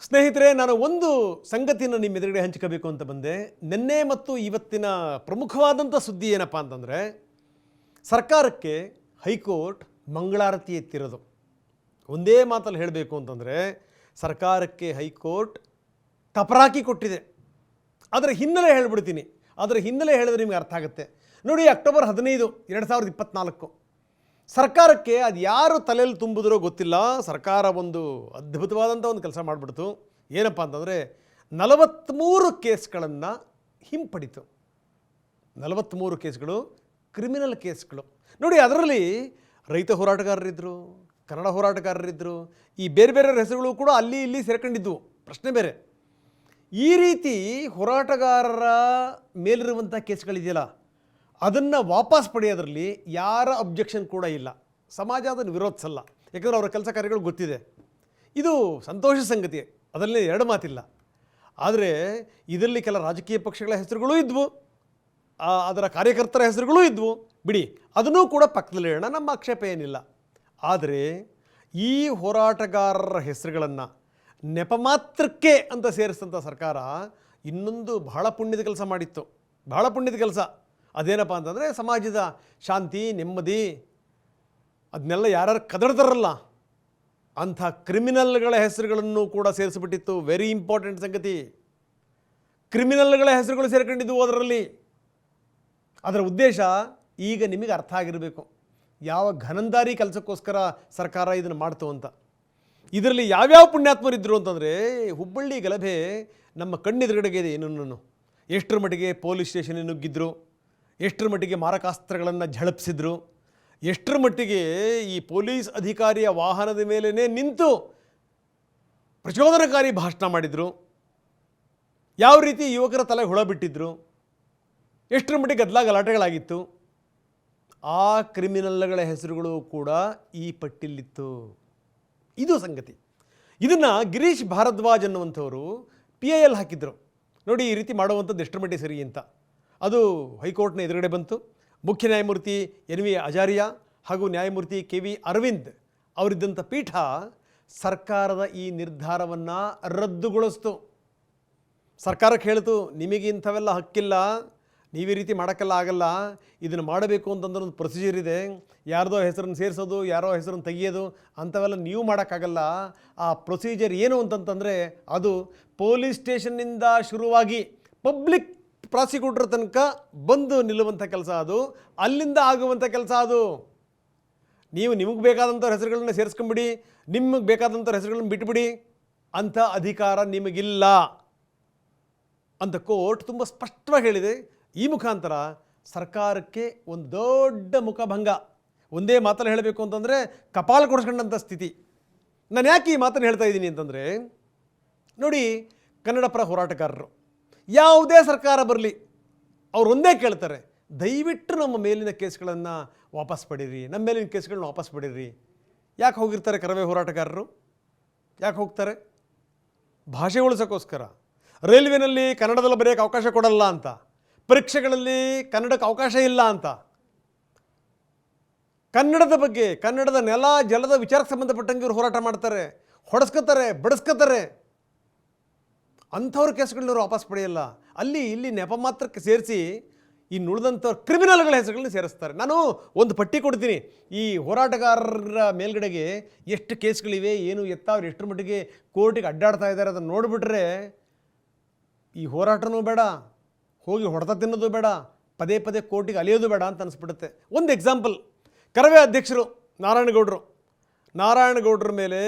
ಸ್ನೇಹಿತರೆ, ನಾನು ಒಂದು ಸಂಗತಿಯನ್ನು ನಿಮ್ಮ ಎದುರುಗಡೆ ಹಂಚಿಕೋಬೇಕು ಅಂತ ಬಂದೆ. ನಿನ್ನೆ ಮತ್ತು ಇವತ್ತಿನ ಪ್ರಮುಖವಾದಂಥ ಸುದ್ದಿ ಏನಪ್ಪ ಅಂತಂದರೆ, ಸರ್ಕಾರಕ್ಕೆ ಹೈಕೋರ್ಟ್ ಮಂಗಳಾರತಿ ಎತ್ತಿರೋದು. ಒಂದೇ ಮಾತಲ್ಲಿ ಹೇಳಬೇಕು ಅಂತಂದರೆ, ಸರ್ಕಾರಕ್ಕೆ ಹೈಕೋರ್ಟ್ ತಪರಾಕಿ ಕೊಟ್ಟಿದೆ. ಅದರ ಹಿನ್ನೆಲೆ ಹೇಳ್ಬಿಡ್ತೀನಿ. ಅದರ ಹಿನ್ನೆಲೆ ಹೇಳಿದ್ರೆ ನಿಮಗೆ ಅರ್ಥ ಆಗುತ್ತೆ. ನೋಡಿ, ಅಕ್ಟೋಬರ್ 15, 2024 ಸರ್ಕಾರಕ್ಕೆ ಅದು ಯಾರು ತಲೆಯಲ್ಲಿ ತುಂಬಿದ್ರೋ ಗೊತ್ತಿಲ್ಲ, ಸರ್ಕಾರ ಒಂದು ಅದ್ಭುತವಾದಂಥ ಒಂದು ಕೆಲಸ ಮಾಡಿಬಿಡ್ತು. ಏನಪ್ಪ ಅಂತಂದರೆ 43 ಕೇಸ್ಗಳನ್ನು ಹಿಂಪಡಿತು. 43 ಕೇಸ್ಗಳು ಕ್ರಿಮಿನಲ್ ಕೇಸ್ಗಳು. ನೋಡಿ, ಅದರಲ್ಲಿ ರೈತ ಹೋರಾಟಗಾರರಿದ್ದರು, ಕನ್ನಡ ಹೋರಾಟಗಾರರಿದ್ದರು, ಈ ಬೇರೆ ಬೇರೆ ಹೆಸರುಗಳು ಕೂಡ ಅಲ್ಲಿ ಇಲ್ಲಿ ಸೇರ್ಕೊಂಡಿದ್ವು. ಪ್ರಶ್ನೆ ಬೇರೆ. ಈ ರೀತಿ ಹೋರಾಟಗಾರರ ಮೇಲಿರುವಂಥ ಕೇಸ್ಗಳಿದೆಯಲ್ಲ, ಅದನ್ನು ವಾಪಸ್ ಪಡೆಯೋದ್ರಲ್ಲಿ ಯಾರ ಅಬ್ಜೆಕ್ಷನ್ ಕೂಡ ಇಲ್ಲ. ಸಮಾಜ ಅದನ್ನು ವಿರೋಧಿಸಲ್ಲ, ಯಾಕಂದರೆ ಅವರ ಕೆಲಸ ಕಾರ್ಯಗಳು ಗೊತ್ತಿದೆ. ಇದು ಸಂತೋಷ ಸಂಗತಿ, ಅದರಲ್ಲಿ ಎರಡು ಮಾತಿಲ್ಲ. ಆದರೆ ಇದರಲ್ಲಿ ಕೆಲ ರಾಜಕೀಯ ಪಕ್ಷಗಳ ಹೆಸರುಗಳೂ ಇದ್ವು, ಅದರ ಕಾರ್ಯಕರ್ತರ ಹೆಸರುಗಳೂ ಇದ್ವು. ಬಿಡಿ, ಅದನ್ನೂ ಕೂಡ ಪಕ್ಕದಲ್ಲಿ ಹೇಳೋಣ, ನಮ್ಮ ಆಕ್ಷೇಪ ಏನಿಲ್ಲ. ಆದರೆ ಈ ಹೋರಾಟಗಾರರ ಹೆಸರುಗಳನ್ನು ನೆಪ ಮಾತ್ರಕ್ಕೆ ಅಂತ ಸೇರಿಸಿದಂಥ ಸರ್ಕಾರ ಇನ್ನೊಂದು ಬಹಳ ಪುಣ್ಯದ ಕೆಲಸ ಮಾಡಿತ್ತು. ಬಹಳ ಪುಣ್ಯದ ಕೆಲಸ ಅದೇನಪ್ಪ ಅಂತಂದರೆ, ಸಮಾಜದ ಶಾಂತಿ, ನೆಮ್ಮದಿ ಅದನ್ನೆಲ್ಲ ಯಾರ್ಯಾರು ಕದಡ್ತಾರಲ್ಲ ಅಂಥ ಕ್ರಿಮಿನಲ್ಗಳ ಹೆಸರುಗಳನ್ನು ಕೂಡ ಸೇರಿಸಿಬಿಟ್ಟಿತ್ತು. ವೆರಿ ಇಂಪಾರ್ಟೆಂಟ್ ಸಂಗತಿ. ಕ್ರಿಮಿನಲ್ಗಳ ಹೆಸರುಗಳು ಸೇರ್ಕೊಂಡಿದ್ದವು ಅದರಲ್ಲಿ. ಅದರ ಉದ್ದೇಶ ಈಗ ನಿಮಗೆ ಅರ್ಥ ಆಗಿರಬೇಕು, ಯಾವ ಘನಂದಾರಿ ಕೆಲಸಕ್ಕೋಸ್ಕರ ಸರ್ಕಾರ ಇದನ್ನು ಮಾಡ್ತು ಅಂತ. ಇದರಲ್ಲಿ ಯಾವ್ಯಾವ ಪುಣ್ಯಾತ್ಮರಿದ್ದರು ಅಂತಂದರೆ, ಹುಬ್ಬಳ್ಳಿ ಗಲಭೆ ನಮ್ಮ ಕಣ್ಣೆದುರುಗಡೆಗೆ ಇದೆ. ಏನನ್ನು ಎಷ್ಟರ ಮಟ್ಟಿಗೆ ಪೊಲೀಸ್ ಸ್ಟೇಷನ್ ನುಗ್ಗಿದ್ರು, ಎಷ್ಟರ ಮಟ್ಟಿಗೆ ಮಾರಕಾಸ್ತ್ರಗಳನ್ನು ಝಳಪಿಸಿದ್ರು, ಎಷ್ಟರ ಮಟ್ಟಿಗೆ ಈ ಪೊಲೀಸ್ ಅಧಿಕಾರಿಯ ವಾಹನದ ಮೇಲೇ ನಿಂತು ಪ್ರಚೋದನಕಾರಿ ಭಾಷಣ ಮಾಡಿದರು, ಯಾವ ರೀತಿ ಯುವಕರ ತಲೆ ಹುಳ ಬಿಟ್ಟಿದ್ರು, ಎಷ್ಟರ ಮಟ್ಟಿಗೆ ಗಲಾಟೆಗಳಾಗಿತ್ತು. ಆ ಕ್ರಿಮಿನಲ್ಗಳ ಹೆಸರುಗಳು ಕೂಡ ಈ ಪಟ್ಟಿಲಿತ್ತು. ಇದು ಸಂಗತಿ. ಇದನ್ನು ಗಿರೀಶ್ ಭಾರದ್ವಾಜ್ ಅನ್ನುವಂಥವರು PIL ಹಾಕಿದ್ರು. ನೋಡಿ, ಈ ರೀತಿ ಮಾಡುವಂಥದ್ದು ಎಷ್ಟರ ಮಟ್ಟಿಗೆ ಸರಿ ಅಂತ. ಅದು ಹೈಕೋರ್ಟ್ನ ಎದುರುಗಡೆ ಬಂತು. ಮುಖ್ಯ ನ್ಯಾಯಮೂರ್ತಿ NV ಆಚಾರ್ಯ ಹಾಗೂ ನ್ಯಾಯಮೂರ್ತಿ KV ಅರವಿಂದ್ ಅವರಿದ್ದಂಥ ಪೀಠ ಸರ್ಕಾರದ ಈ ನಿರ್ಧಾರವನ್ನು ರದ್ದುಗೊಳಿಸ್ತು. ಸರ್ಕಾರಕ್ಕೆ ಹೇಳ್ತು, ನಿಮಗೆ ಇಂಥವೆಲ್ಲ ಹಕ್ಕಿಲ್ಲ, ನೀವು ಈ ರೀತಿ ಮಾಡೋಕ್ಕೆಲ್ಲ ಆಗಲ್ಲ, ಇದನ್ನು ಮಾಡಬೇಕು ಅಂತಂದ್ರೆ ಒಂದು ಪ್ರೊಸೀಜರ್ ಇದೆ. ಯಾರ್ದೋ ಹೆಸರನ್ನು ಸೇರಿಸೋದು, ಯಾರೋ ಹೆಸರನ್ನು ತೆಗಿಯೋದು ಅಂಥವೆಲ್ಲ ನೀವು ಮಾಡೋಕ್ಕಾಗಲ್ಲ. ಆ ಪ್ರೊಸೀಜರ್ ಏನು ಅಂತಂತಂದರೆ, ಅದು ಪೊಲೀಸ್ ಸ್ಟೇಷನ್ನಿಂದ ಶುರುವಾಗಿ ಪಬ್ಲಿಕ್ ಪ್ರಾಸಿಕ್ಯೂಟರ್ ತನಕ ಬಂದು ನಿಲ್ಲುವಂಥ ಕೆಲಸ, ಅದು ಅಲ್ಲಿಂದ ಆಗುವಂಥ ಕೆಲಸ. ಅದು ನೀವು ನಿಮಗೆ ಬೇಕಾದಂಥ ಹೆಸರುಗಳನ್ನ ಸೇರಿಸ್ಕೊಂಬಿಡಿ, ನಿಮಗೆ ಬೇಕಾದಂಥ ಹೆಸರುಗಳನ್ನ ಬಿಟ್ಬಿಡಿ, ಅಂಥ ಅಧಿಕಾರ ನಿಮಗಿಲ್ಲ ಅಂತ ಕೋರ್ಟ್ ತುಂಬ ಸ್ಪಷ್ಟವಾಗಿ ಹೇಳಿದೆ. ಈ ಮುಖಾಂತರ ಸರ್ಕಾರಕ್ಕೆ ಒಂದು ದೊಡ್ಡ ಮುಖಭಂಗ. ಒಂದೇ ಮಾತಲ್ಲಿ ಹೇಳಬೇಕು ಅಂತಂದರೆ ಕಪಾಲ ಕೊಡಿಸ್ಕೊಂಡಂಥ ಸ್ಥಿತಿ. ನಾನು ಯಾಕೆ ಈ ಮಾತನ್ನು ಹೇಳ್ತಾ ಇದ್ದೀನಿ ಅಂತಂದರೆ, ನೋಡಿ, ಕನ್ನಡ ಪರ ಹೋರಾಟಗಾರರು ಯಾವುದೇ ಸರ್ಕಾರ ಬರಲಿ, ಅವ್ರು ಒಂದೇ ಕೇಳ್ತಾರೆ, ದಯವಿಟ್ಟು ನಮ್ಮ ಮೇಲಿನ ಕೇಸ್ಗಳನ್ನು ವಾಪಸ್ ಪಡೀರಿ, ನಮ್ಮ ಮೇಲಿನ ಕೇಸ್ಗಳನ್ನ ವಾಪಸ್ ಪಡೀರಿ. ಯಾಕೆ ಹೋಗಿರ್ತಾರೆ ಕರವೇ ಹೋರಾಟಗಾರರು? ಯಾಕೆ ಹೋಗ್ತಾರೆ? ಭಾಷೆ ಉಳಿಸೋಕ್ಕೋಸ್ಕರ. ರೈಲ್ವೆನಲ್ಲಿ ಕನ್ನಡದಲ್ಲಿ ಬರೆಯೋಕ್ಕೆ ಅವಕಾಶ ಕೊಡಲ್ಲ ಅಂತ, ಪರೀಕ್ಷೆಗಳಲ್ಲಿ ಕನ್ನಡಕ್ಕೆ ಅವಕಾಶ ಇಲ್ಲ ಅಂತ, ಕನ್ನಡದ ಬಗ್ಗೆ, ಕನ್ನಡದ ನೆಲ ಜಲದ ವಿಚಾರಕ್ಕೆ ಸಂಬಂಧಪಟ್ಟಂಗೆ ಇವರು ಹೋರಾಟ ಮಾಡ್ತಾರೆ, ಹೊಡೆಸ್ಕೋತಾರೆ, ಬಡಿಸ್ಕೋತಾರೆ. ಅಂಥವ್ರ ಕೇಸ್ಗಳನ್ನ ವಾಪಸ್ ಪಡೆಯಲ್ಲ. ಅಲ್ಲಿ ಇಲ್ಲಿ ನೆಪ ಮಾತ್ರಕ್ಕೆ ಸೇರಿಸಿ ಇನ್ನು ಉಳಿದಂಥವ್ರ ಕ್ರಿಮಿನಲ್ಗಳ ಹೆಸರುಗಳನ್ನ ಸೇರಿಸ್ತಾರೆ. ನಾನು ಒಂದು ಪಟ್ಟಿ ಕೊಡ್ತೀನಿ. ಈ ಹೋರಾಟಗಾರರ ಮೇಲ್ಗಡೆಗೆ ಎಷ್ಟು ಕೇಸ್ಗಳಿವೆ, ಏನು ಎತ್ತ, ಅವ್ರು ಎಷ್ಟರ ಮಟ್ಟಿಗೆ ಕೋರ್ಟಿಗೆ ಅಡ್ಡಾಡ್ತಾ ಇದ್ದಾರೆ, ಅದನ್ನು ನೋಡಿಬಿಟ್ರೆ ಈ ಹೋರಾಟನೂ ಬೇಡ, ಹೋಗಿ ಹೊಡೆತ ತಿನ್ನೋದು ಬೇಡ, ಪದೇ ಪದೇ ಕೋರ್ಟಿಗೆ ಅಲಿಯೋದು ಬೇಡ ಅಂತ ಅನಿಸ್ಬಿಡುತ್ತೆ. ಒಂದು ಎಕ್ಸಾಂಪಲ್, ಕರವೇ ಅಧ್ಯಕ್ಷರು ನಾರಾಯಣಗೌಡರ ಮೇಲೆ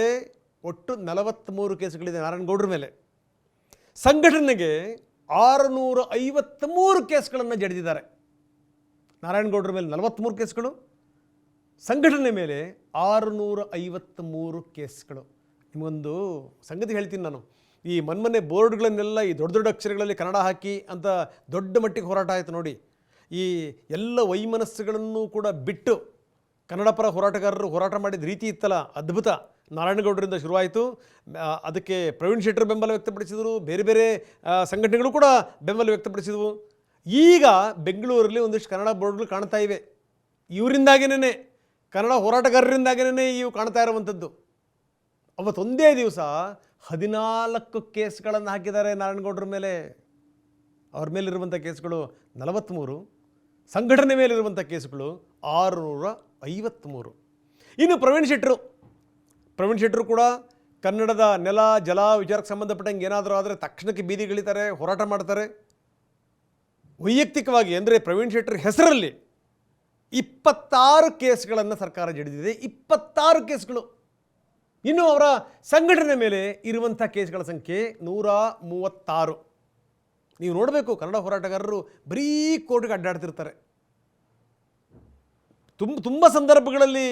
ಒಟ್ಟು 43 ಕೇಸ್ಗಳಿದೆ. ನಾರಾಯಣಗೌಡರ ಮೇಲೆ ಸಂಘಟನೆಗೆ 653 ಕೇಸ್ಗಳನ್ನು ಜಡಿದಿದ್ದಾರೆ. ನಾರಾಯಣಗೌಡರ ಮೇಲೆ 43 ಕೇಸ್ಗಳು, ಸಂಘಟನೆ ಮೇಲೆ 653 ಕೇಸ್ಗಳು. ನಿಮಗೊಂದು ಸಂಗತಿ ಹೇಳ್ತೀನಿ ನಾನು. ಈ ಮೊನ್ನೆ ಬೋರ್ಡ್ಗಳನ್ನೆಲ್ಲ ಈ ದೊಡ್ಡ ದೊಡ್ಡ ಅಕ್ಷರಗಳಲ್ಲಿ ಕನ್ನಡ ಹಾಕಿ ಅಂತ ದೊಡ್ಡ ಮಟ್ಟಿಗೆ ಹೋರಾಟ ಆಯಿತು ನೋಡಿ. ಈ ಎಲ್ಲ ವೈಮನಸ್ಸುಗಳನ್ನು ಕೂಡ ಬಿಟ್ಟು ಕನ್ನಡ ಪರ ಹೋರಾಟಗಾರರು ಹೋರಾಟ ಮಾಡಿದ ರೀತಿ ಇತ್ತಲ್ಲ, ಅದ್ಭುತ. ನಾರಾಯಣಗೌಡರಿಂದ ಶುರುವಾಯಿತು. ಅದಕ್ಕೆ ಪ್ರವೀಣ್ ಶೆಟ್ಟರ್ ಬೆಂಬಲ ವ್ಯಕ್ತಪಡಿಸಿದರು, ಬೇರೆ ಬೇರೆ ಸಂಘಟನೆಗಳು ಕೂಡ ಬೆಂಬಲ ವ್ಯಕ್ತಪಡಿಸಿದವು. ಈಗ ಬೆಂಗಳೂರಲ್ಲಿ ಒಂದಿಷ್ಟು ಕನ್ನಡ ಬೋರ್ಡ್ಗಳು ಕಾಣ್ತಾ ಇವೆ. ಇವರಿಂದಾಗೇನೆ, ಕನ್ನಡ ಹೋರಾಟಗಾರರಿಂದಾಗೇನೆ ಇವು ಕಾಣ್ತಾ ಇರುವಂಥದ್ದು. ಅವತ್ತೊಂದೇ ದಿವಸ 14 ಕೇಸ್ಗಳನ್ನು ಹಾಕಿದ್ದಾರೆ ನಾರಾಯಣಗೌಡರ ಮೇಲೆ. ಅವ್ರ ಮೇಲಿರುವಂಥ ಕೇಸ್ಗಳು 43, ಸಂಘಟನೆ ಮೇಲಿರುವಂಥ ಕೇಸ್ಗಳು 653. ಇನ್ನು ಪ್ರವೀಣ್ ಶೆಟ್ಟರು ಕೂಡ ಕನ್ನಡದ ನೆಲ ಜಲ ವಿಚಾರಕ್ಕೆ ಸಂಬಂಧಪಟ್ಟಂಗೆ ಏನಾದರೂ ಆದರೆ ತಕ್ಷಣಕ್ಕೆ ಬೀದಿಗಿಳಿತಾರೆ, ಹೋರಾಟ ಮಾಡ್ತಾರೆ. ವೈಯಕ್ತಿಕವಾಗಿ ಅಂದರೆ ಪ್ರವೀಣ್ ಶೆಟ್ಟರ್ ಹೆಸರಲ್ಲಿ 26 ಕೇಸ್ಗಳನ್ನು ಸರ್ಕಾರ ಜಡಿದಿದೆ. 26 ಕೇಸ್ಗಳು. ಇನ್ನು ಅವರ ಸಂಘಟನೆ ಮೇಲೆ ಇರುವಂಥ ಕೇಸ್ಗಳ ಸಂಖ್ಯೆ 136. ನೀವು ನೋಡಬೇಕು, ಕನ್ನಡ ಹೋರಾಟಗಾರರು ಬರೀ ಕೋರ್ಟ್ಗೆ ಅಡ್ಡಾಡ್ತಿರ್ತಾರೆ. ತುಂಬ ಸಂದರ್ಭಗಳಲ್ಲಿ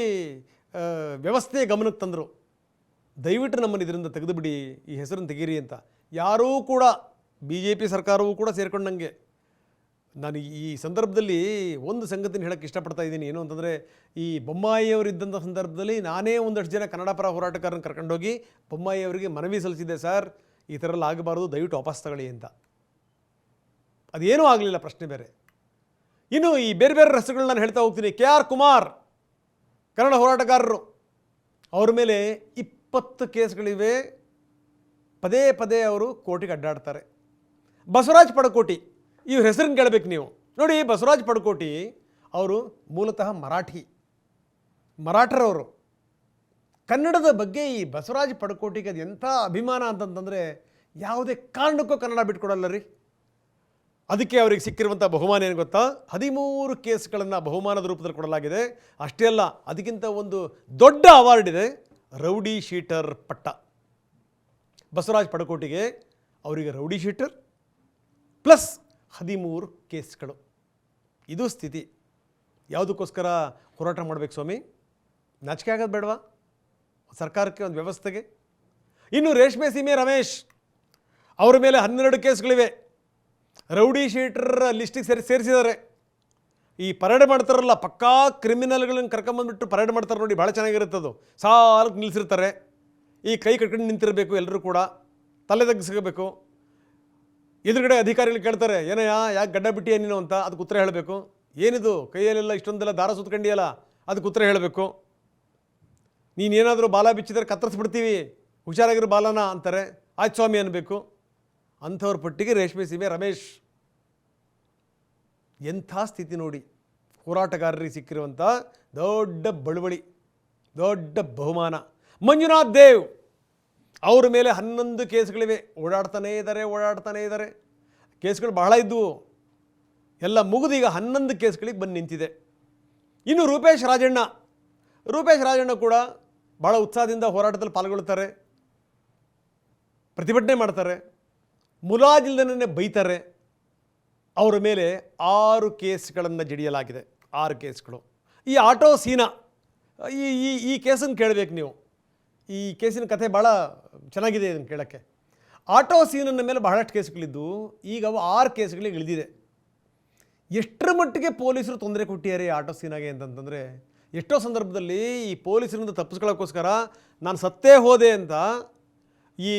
ವ್ಯವಸ್ಥೆ ಗಮನಕ್ಕೆ ತಂದರು, ದಯವಿಟ್ಟು ನಮ್ಮನ್ನು ಇದರಿಂದ ತೆಗೆದುಬಿಡಿ, ಈ ಹೆಸರನ್ನು ತೆಗೀರಿ ಅಂತ. ಯಾರೂ ಕೂಡ BJP ಸರ್ಕಾರವೂ ಕೂಡ ಸೇರಿಕೊಂಡಂಗೆ. ನಾನು ಈ ಸಂದರ್ಭದಲ್ಲಿ ಒಂದು ಸಂಗತಿನ ಹೇಳೋಕ್ಕೆ ಇಷ್ಟಪಡ್ತಾ ಇದ್ದೀನಿ. ಏನು ಅಂತಂದರೆ, ಈ ಬೊಮ್ಮಾಯಿಯವರು ಇದ್ದಂಥ ಸಂದರ್ಭದಲ್ಲಿ ನಾನೇ ಒಂದಷ್ಟು ಜನ ಕನ್ನಡ ಪರ ಹೋರಾಟಗಾರರನ್ನು ಕರ್ಕೊಂಡೋಗಿ ಬೊಮ್ಮಾಯಿಯವರಿಗೆ ಮನವಿ ಸಲ್ಲಿಸಿದ್ದೆ, ಸರ್ ಈ ಥರ ಎಲ್ಲ ಆಗಬಾರ್ದು, ದಯವಿಟ್ಟು ವಾಪಸ್ ತಗೊಳ್ಳಿ ಅಂತ. ಅದೇನೂ ಆಗಲಿಲ್ಲ, ಪ್ರಶ್ನೆ ಬೇರೆ. ಇನ್ನು ಈ ಬೇರೆ ಬೇರೆ ಹೆಸರುಗಳನ್ನ ನಾನು ಹೇಳ್ತಾ ಹೋಗ್ತೀನಿ. KR ಕುಮಾರ್ ಕನ್ನಡ ಹೋರಾಟಗಾರರು, ಅವ್ರ ಮೇಲೆ 20 ಕೇಸ್ಗಳಿವೆ. ಪದೇ ಪದೇ ಅವರು ಕೋರ್ಟಿಗೆ ಅಡ್ಡಾಡ್ತಾರೆ. ಬಸವರಾಜ್ ಪಡಕೋಟಿ, ಇವ್ರ ಹೆಸರನ್ನು ಕೇಳಬೇಕು ನೀವು. ನೋಡಿ, ಬಸವರಾಜ್ ಪಡಕೋಟಿ ಅವರು ಮೂಲತಃ ಮರಾಠರವರು. ಕನ್ನಡದ ಬಗ್ಗೆ ಈ ಬಸವರಾಜ್ ಪಡಕೋಟಿಗೆ ಅದು ಎಂಥ ಅಭಿಮಾನ ಅಂತಂತಂದರೆ ಯಾವುದೇ ಕಾರಣಕ್ಕೂ ಕನ್ನಡ ಬಿಟ್ಕೊಡಲ್ಲ ರೀ. ಅದಕ್ಕೆ ಅವರಿಗೆ ಸಿಕ್ಕಿರುವಂಥ ಬಹುಮಾನ ಏನು ಗೊತ್ತಾ? 13 ಕೇಸ್ಗಳನ್ನು ಬಹುಮಾನದ ರೂಪದಲ್ಲಿ ಕೊಡಲಾಗಿದೆ. ಅಷ್ಟೇ ಅಲ್ಲ, ಅದಕ್ಕಿಂತ ಒಂದು ದೊಡ್ಡ ಅವಾರ್ಡ್ ಇದೆ, ರೌಡಿ ಶೀಟರ್ ಪಟ್ಟ. ಬಸವರಾಜ್ ಪಡಕೋಟಿಗೆ ಅವರಿಗೆ ರೌಡಿ ಶೀಟರ್ ಪ್ಲಸ್ 13 ಕೇಸ್ಗಳು. ಇದು ಸ್ಥಿತಿ. ಯಾವುದಕ್ಕೋಸ್ಕರ ಹೋರಾಟ ಮಾಡಬೇಕು ಸ್ವಾಮಿ? ನಾಚಿಕೆ ಆಗೋದು ಬೇಡವಾ ಸರ್ಕಾರಕ್ಕೆ, ಒಂದು ವ್ಯವಸ್ಥೆಗೆ? ಇನ್ನು ರೇಷ್ಮೆ ಸೀಮೆ ರಮೇಶ್ ಅವರ ಮೇಲೆ 12 ಕೇಸ್ಗಳಿವೆ. ರೌಡಿ ಶೀಟರ್ ಲಿಸ್ಟಿಗೆ ಸೇರಿಸಿದ್ದಾರೆ. ಈ ಪರೇಡ್ ಮಾಡ್ತಾರಲ್ಲ, ಪಕ್ಕಾ ಕ್ರಿಮಿನಲ್ಗಳನ್ನು ಕರ್ಕೊಂಬಂದ್ಬಿಟ್ಟು ಪರೇಡ್ ಮಾಡ್ತಾರೆ ನೋಡಿ, ಭಾಳ ಚೆನ್ನಾಗಿರುತ್ತದು. ಸಾಲಕ್ಕೆ ನಿಲ್ಲಿಸಿರ್ತಾರೆ, ಈ ಕೈ ಕಟ್ಕೊಂಡು ನಿಂತಿರಬೇಕು, ಎಲ್ಲರೂ ಕೂಡ ತಲೆ ತಗ್ಗಿಸ್ಕೋಬೇಕು. ಎದುರುಗಡೆ ಅಧಿಕಾರಿಗಳು ಕೇಳ್ತಾರೆ, ಏನಯ್ಯ ಯಾಕೆ ಗಡ್ಡ ಬಿಟ್ಟಿಯ ನೀನು ಅಂತ. ಅದಕ್ಕೆ ಉತ್ತರ ಹೇಳಬೇಕು. ಏನಿದು ಕೈಯಲ್ಲೆಲ್ಲ ಇಷ್ಟೊಂದೆಲ್ಲ ದಾರ ಸುತ್ಕೊಂಡಿಯಲ್ಲ, ಅದಕ್ಕೆ ಉತ್ತರ ಹೇಳಬೇಕು. ನೀನೇನಾದರೂ ಬಾಲ ಬಿಚ್ಚಿದ್ರೆ ಕತ್ತರಿಸ್ಬಿಡ್ತೀವಿ, ಹುಷಾರಾಗಿರೋ ಬಾಲನ ಅಂತಾರೆ. ಆಯ್ತು ಸ್ವಾಮಿ ಅನ್ನಬೇಕು. ಅಂಥವ್ರ ಪಟ್ಟಿಗೆ ರೇಷ್ಮೆ ಸೀಮೆ ರಮೇಶ್. ಎಂಥ ಸ್ಥಿತಿ ನೋಡಿ, ಹೋರಾಟಗಾರರಿಗೆ ಸಿಕ್ಕಿರುವಂಥ ದೊಡ್ಡ ಬಳುವಳಿ, ದೊಡ್ಡ ಬಹುಮಾನ. ಮಂಜುನಾಥ್ ದೇವ್ ಅವ್ರ ಮೇಲೆ 11 ಕೇಸ್ಗಳಿವೆ. ಓಡಾಡ್ತಾನೇ ಇದ್ದಾರೆ. ಕೇಸ್ಗಳು ಬಹಳ ಇದ್ದವು, ಎಲ್ಲ ಮುಗಿದು ಈಗ 11 ಕೇಸ್ಗಳಿಗೆ ಬಂದು ನಿಂತಿದೆ. ಇನ್ನು ರೂಪೇಶ್ ರಾಜಣ್ಣ ಕೂಡ ಭಾಳ ಉತ್ಸಾಹದಿಂದ ಹೋರಾಟದಲ್ಲಿ ಪಾಲ್ಗೊಳ್ತಾರೆ, ಪ್ರತಿಭಟನೆ ಮಾಡ್ತಾರೆ, ಮುಲಾಜಿಲ್ದನೇ ಬೈತಾರೆ. ಅವರ ಮೇಲೆ 6 ಕೇಸ್ಗಳನ್ನು ಜಡಿಯಲಾಗಿದೆ. 6 ಕೇಸ್ಗಳು. ಈ ಆಟೋ ಸೀನಾ, ಈ ಕೇಸನ್ನು ಕೇಳಬೇಕು ನೀವು. ಈ ಕೇಸಿನ ಕಥೆ ಭಾಳ ಚೆನ್ನಾಗಿದೆ, ಇದನ್ನು ಕೇಳೋಕ್ಕೆ. ಆಟೋ ಸೀನನ್ನ ಮೇಲೆ ಬಹಳಷ್ಟು ಕೇಸ್ಗಳಿದ್ದು, ಈಗ ಅವು 6 ಕೇಸ್ಗಳಿಗೆ ಇಳಿದಿದೆ. ಎಷ್ಟರ ಮಟ್ಟಿಗೆ ಪೊಲೀಸರು ತೊಂದರೆ ಕೊಟ್ಟಿದ್ದಾರೆ ಆಟೋ ಸೀನಾಗೆ ಅಂತಂತಂದರೆ, ಎಷ್ಟೋ ಸಂದರ್ಭದಲ್ಲಿ ಈ ಪೊಲೀಸರಿಂದ ತಪ್ಪಿಸ್ಕೊಳ್ಳೋಕ್ಕೋಸ್ಕರ ನಾನು ಸತ್ತೇ ಹೋದೆ ಅಂತ ಈ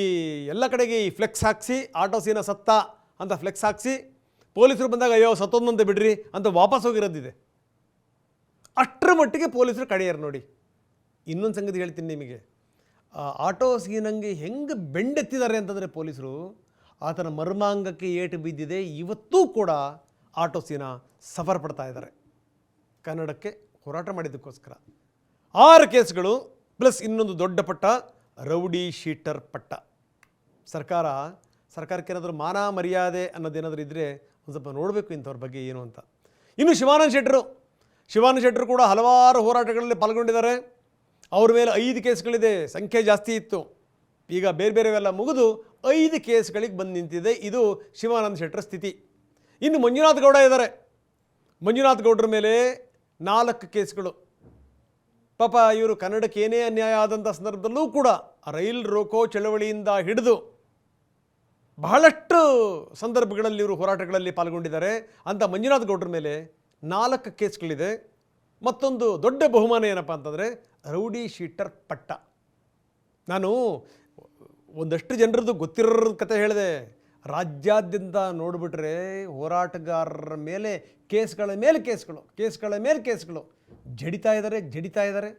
ಎಲ್ಲ ಕಡೆಗೆ ಈ ಫ್ಲೆಕ್ಸ್ ಹಾಕಿಸಿ, ಆಟೋ ಸೀನಾ ಸತ್ತ ಅಂತ ಫ್ಲೆಕ್ಸ್ ಹಾಕಿಸಿ, ಪೊಲೀಸರು ಬಂದಾಗ ಅಯ್ಯೋ ಸತ್ತೊಂದಂತೆ ಬಿಡ್ರಿ ಅಂತ ವಾಪಸ್ ಹೋಗಿರೋದಿದೆ. ಅಷ್ಟರ ಮಟ್ಟಿಗೆ ಪೊಲೀಸರು ಕಡೆಯರು ನೋಡಿ. ಇನ್ನೊಂದು ಸಂಗತಿ ಹೇಳ್ತೀನಿ ನಿಮಗೆ, ಆಟೋ ಸೀನಂಗೆ ಹೆಂಗೆ ಬೆಂಡೆತ್ತಿದ್ದಾರೆ ಅಂತಂದರೆ ಪೊಲೀಸರು, ಆತನ ಮರ್ಮಾಂಗಕ್ಕೆ ಏಟು ಬಿದ್ದಿದೆ. ಇವತ್ತೂ ಕೂಡ ಆಟೋ ಸೀನಾ ಸಫರ್ ಪಡ್ತಾ ಇದ್ದಾರೆ ಕನ್ನಡಕ್ಕೆ ಹೋರಾಟ ಮಾಡಿದ್ದಕ್ಕೋಸ್ಕರ. 6 ಕೇಸ್ಗಳು ಪ್ಲಸ್ ಇನ್ನೊಂದು ದೊಡ್ಡ ಪಟ್ಟ, ರೌಡಿ ಶೀಟರ್ ಪಟ್ಟ. ಸರ್ಕಾರಕ್ಕೆ ಏನಾದರೂ ಮಾನ ಮರ್ಯಾದೆ ಅನ್ನೋದೇನಾದರೂ ಇದ್ದರೆ ಒಂದು ಸ್ವಲ್ಪ ನೋಡಬೇಕು ಇಂಥವ್ರ ಬಗ್ಗೆ ಏನು ಅಂತ. ಇನ್ನು ಶಿವಾನಂದ ಶೆಟ್ಟರು ಕೂಡ ಹಲವಾರು ಹೋರಾಟಗಳಲ್ಲಿ ಪಾಲ್ಗೊಂಡಿದ್ದಾರೆ. ಅವ್ರ ಮೇಲೆ 5 ಕೇಸ್ಗಳಿದೆ, ಸಂಖ್ಯೆ ಜಾಸ್ತಿ ಇತ್ತು. ಈಗ ಬೇರೆವೆಲ್ಲ ಮುಗಿದು 5 ಕೇಸ್ಗಳಿಗೆ ಬಂದು ನಿಂತಿದೆ. ಇದು ಶಿವಾನಂದ ಶೆಟ್ಟರ ಸ್ಥಿತಿ. ಇನ್ನು ಮಂಜುನಾಥ್ ಗೌಡ ಇದ್ದಾರೆ. ಮಂಜುನಾಥ್ ಗೌಡರ ಮೇಲೆ 4 ಕೇಸ್ಗಳು. ಪಾಪ ಇವರು ಕನ್ನಡಕ್ಕೆ ಏನೇ ಅನ್ಯಾಯ ಆದಂಥ ಸಂದರ್ಭದಲ್ಲೂ ಕೂಡ ರೈಲ್ ರೋಕೋ ಚಳವಳಿಯಿಂದ ಹಿಡಿದು ಬಹಳಷ್ಟು ಸಂದರ್ಭಗಳಲ್ಲಿ ಇವರು ಹೋರಾಟಗಳಲ್ಲಿ ಪಾಲ್ಗೊಂಡಿದ್ದಾರೆ. ಅಂತ ಮಂಜುನಾಥ್ ಗೌಡರ ಮೇಲೆ 4 ಕೇಸ್ಗಳಿದೆ. ಮತ್ತೊಂದು ದೊಡ್ಡ ಬಹುಮಾನ ಏನಪ್ಪ ಅಂತಂದರೆ ರೌಡಿ ಶೀಟರ್ ಪಟ್ಟ. ನಾನು ಒಂದಷ್ಟು ಜನರದ್ದು ಗೊತ್ತಿರೋ ಕತೆ ಹೇಳಿದೆ. ರಾಜ್ಯಾದ್ಯಂತ ನೋಡಿಬಿಟ್ರೆ ಹೋರಾಟಗಾರರ ಮೇಲೆ ಕೇಸ್ಗಳ ಮೇಲೆ ಕೇಸ್ಗಳು ಜಡಿತಾ ಇದ್ದಾರೆ.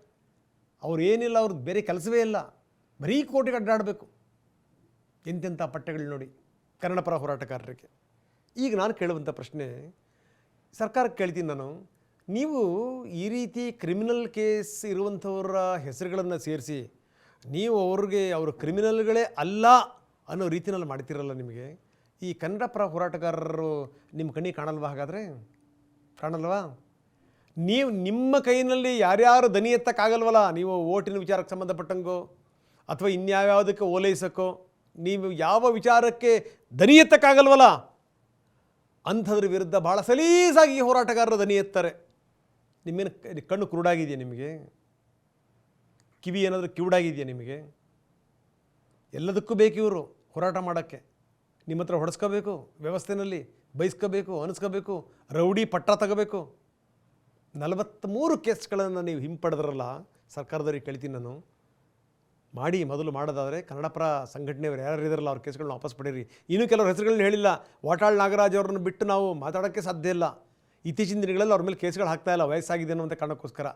ಅವ್ರು ಏನಿಲ್ಲ, ಅವ್ರದ್ದು ಬೇರೆ ಕೆಲಸವೇ ಇಲ್ಲ, ಬರೀ ಕೋರ್ಟಿಗೆ ಅಡ್ಡಾಡಬೇಕು. ಎಂತೆಂಥ ಪಟ್ಟಗಳು ನೋಡಿ ಕನ್ನಡ ಪರ ಹೋರಾಟಗಾರರಿಗೆ. ಈಗ ನಾನು ಕೇಳುವಂಥ ಪ್ರಶ್ನೆ ಸರ್ಕಾರಕ್ಕೆ ಕೇಳ್ತೀನಿ ನಾನು, ನೀವು ಈ ರೀತಿ ಕ್ರಿಮಿನಲ್ ಕೇಸ್ ಇರುವಂಥವರ ಹೆಸರುಗಳನ್ನು ಸೇರಿಸಿ ನೀವು ಅವರು ಕ್ರಿಮಿನಲ್ಗಳೇ ಅಲ್ಲ ಅನ್ನೋ ರೀತಿಯಲ್ಲಿ ಮಾಡ್ತಿರಲ್ಲ, ನಿಮಗೆ ಈ ಕನ್ನಡ ಪರ ಹೋರಾಟಗಾರರು ನಿಮ್ಮ ಕಣ್ಣಿಗೆ ಕಾಣಲ್ವಾ? ಹಾಗಾದರೆ ಕಾಣಲ್ವಾ? ನೀವು ನಿಮ್ಮ ಕೈಯಲ್ಲಿ ಯಾರ್ಯಾರು ದನಿ ಎತ್ತಕ್ಕಾಗಲ್ವಲ್ಲ, ನೀವು ಓಟಿನ ವಿಚಾರಕ್ಕೆ ಸಂಬಂಧಪಟ್ಟಂಗೋ ಅಥವಾ ಇನ್ಯಾವುದಕ್ಕೆ ಓಲೈಸಕ್ಕೋ ನೀವು ಯಾವ ವಿಚಾರಕ್ಕೆ ದನಿ ಎತ್ತಕ್ಕಾಗಲ್ವಲ್ಲ, ಅಂಥದ್ರ ವಿರುದ್ಧ ಭಾಳ ಸಲೀಸಾಗಿ ಹೋರಾಟಗಾರರು ದನಿ ಎತ್ತಾರೆ. ನಿಮ್ಮೇನು ಕಣ್ಣು ಕುರುಡಾಗಿದೆಯಾ? ನಿಮಗೆ ಕಿವಿ ಏನಾದರೂ ಕಿವುಡಾಗಿದೆಯಾ? ನಿಮಗೆ ಎಲ್ಲದಕ್ಕೂ ಬೇಕು ಇವರು ಹೋರಾಟ ಮಾಡೋಕ್ಕೆ. ನಿಮ್ಮ ಹತ್ರ ಹೊಡೆಸ್ಕೋಬೇಕು, ವ್ಯವಸ್ಥೆಯಲ್ಲಿ ಬೈಸ್ಕೋಬೇಕು, ಅನಿಸ್ಕೋಬೇಕು, ರೌಡಿ ಪಟ್ಟ ತಗೋಬೇಕು. 43 ಕೇಸ್ಗಳನ್ನು ನೀವು ಹಿಂಪಡೆದ್ರಲ್ಲ, ಸರ್ಕಾರದವ್ರಿಗೆ ಕೇಳ್ತೀನಿ ನಾನು, ಮಾಡಿ ಮೊದಲು ಮಾಡೋದಾದರೆ ಕನ್ನಡ ಪರ ಸಂಘಟನೆಯವರು ಯಾರು ಇದಾರಲ್ಲ ಅವ್ರ ಕೇಸ್ಗಳನ್ನ ವಾಪಸ್ ಪಡೀರಿ. ಇನ್ನೂ ಕೆಲವ್ರ ಹೆಸರುಗಳನ್ನ ಹೇಳಿಲ್ಲ. ವಾಟಾಳ್ ನಾಗರಾಜ್ ಅವ್ರನ್ನ ಬಿಟ್ಟು ನಾವು ಮಾತಾಡೋಕ್ಕೆ ಸಾಧ್ಯ ಇಲ್ಲ. ಇತ್ತೀಚಿನ ದಿನಗಳಲ್ಲಿ ಅವ್ರ ಮೇಲೆ ಕೇಸ್ಗಳು ಹಾಕ್ತಾಯಿಲ್ಲ, ವಯಸ್ಸಾಗಿದೆ ಅನ್ನುವಂಥ ಕಾರಣಕ್ಕೋಸ್ಕರ.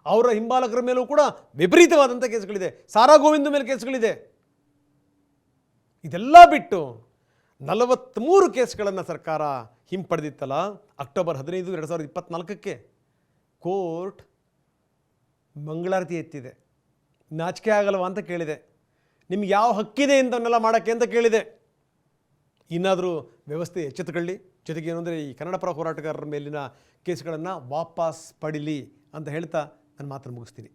ಅವರ ಹಿಂಬಾಲಕರ ಮೇಲೂ ಕೂಡ ವಿಪರೀತವಾದಂಥ ಕೇಸ್ಗಳಿದೆ. ಸಾರಾ ಗೋವಿಂದ ಮೇಲೆ ಕೇಸ್ಗಳಿದೆ. ಇದೆಲ್ಲ ಬಿಟ್ಟು 43 ಕೇಸ್ಗಳನ್ನು ಸರ್ಕಾರ ಹಿಂಪಡೆದಿತ್ತಲ್ಲ, ಅಕ್ಟೋಬರ್ 15, 2024 ಕೋರ್ಟ್ ಮಂಗಳಾರತಿ ಎತ್ತಿದೆ. ನಾಚಿಕೆ ಆಗಲ್ವ ಅಂತ ಕೇಳಿದೆ. ನಿಮ್ಗೆ ಯಾವ ಹಕ್ಕಿದೆ ಇಂಥವನ್ನೆಲ್ಲ ಮಾಡೋಕ್ಕೆ ಅಂತ ಕೇಳಿದೆ. ಇನ್ನಾದರೂ ವ್ಯವಸ್ಥೆ ಎಚ್ಚೆತ್ತುಕೊಳ್ಳಿ. ಜೊತೆಗೆ ಏನು ಅಂದರೆ ಈ ಕನ್ನಡ ಪರ ಹೋರಾಟಗಾರರ ಮೇಲಿನ ಕೇಸ್ಗಳನ್ನು ವಾಪಸ್ ಪಡೀಲಿ ಅಂತ ಹೇಳ್ತಾ ನನ್ನ ಮಾತನ್ನು ಮುಗಿಸ್ತೀನಿ.